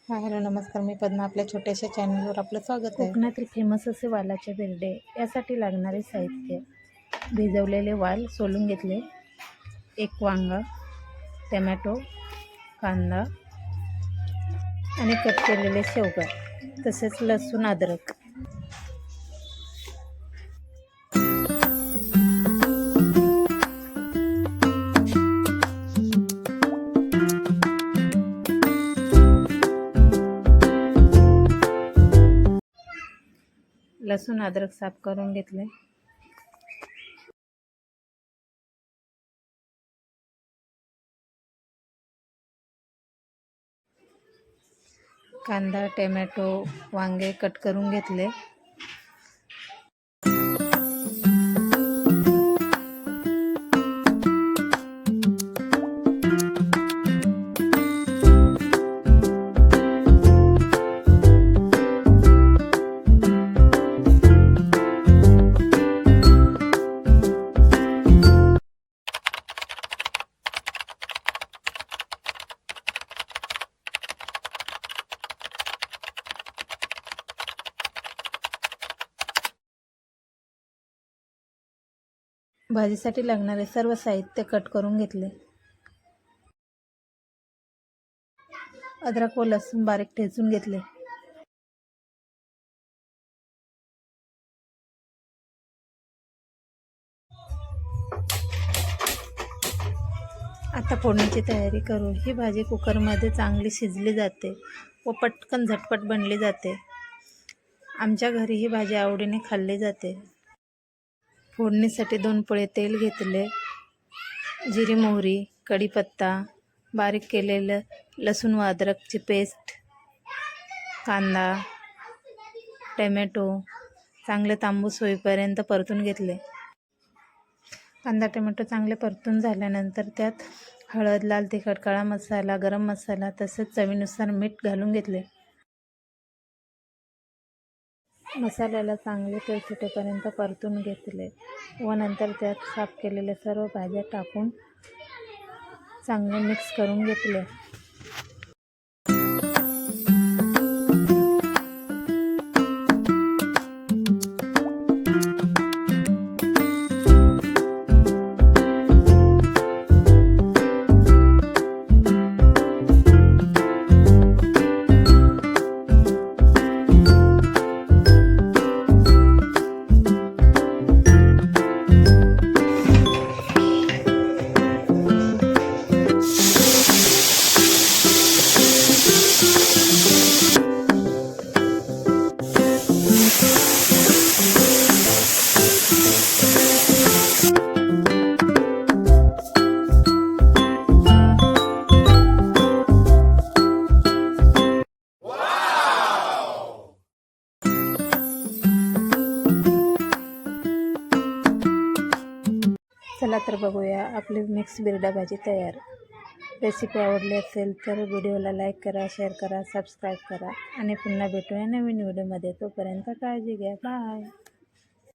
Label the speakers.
Speaker 1: Hi hello नमस्कार, मी पद्मा. आपल्या छोट्याशा चॅनलवर आपलं स्वागत आहे.
Speaker 2: कोकणातील फेमस असे वालाचे बिरडे. यासाठी लागणारे साहित्य: भिजवलेले वाल सोलून घेतले, एक वांगा, टमॅटो, कांदा आणि कट केलेले शेवगा, तसेच लसूण अद्रक. लसूण अद्रक साफ करून घेतले. कांदा, टोमॅटो, वांगे कट करून घेतले. भाजीसाठी लागणारे सर्व साहित्य कट करून घेतले. अद्रक व लसूण बारीक ठेचून घेतले. आता फोडणीची तयारी करू. ही भाजी कुकरमध्ये चांगली शिजली जाते व पटकन झटपट बनली जाते. आमच्या घरी ही भाजी आवडीने खाल्ली जाते. फोडणीसाठी 2 पळे तेल घेतले. जिरी, मोहरी, कढीपत्ता, बारीक केलेलं लसूण व अद्रकची पेस्ट, कांदा, टमॅटो चांगले तांबूस होईपर्यंत परतून घेतले. कांदा टमॅटो चांगले परतून झाल्यानंतर त्यात हळद, लाल तिखट, काळा मसाला, गरम मसाला तसेच चवीनुसार मीठ घालून घेतले. मसाल्याला चांगले तेल सुटेपर्यंत परतून घेतले व नंतर त्यात साफ केलेल्या सर्व भाज्या टाकून चांगले मिक्स करून घेतले. चला तर बघूया आपली मिक्स बिरडा भाजी तयार. रेसिपी आवडली असेल तर व्हिडिओला लाईक करा, शेअर करा, सबस्क्राईब करा आणि पुन्हा भेटूया नवीन व्हिडिओमध्ये. तोपर्यंत काळजी घ्या. बाय.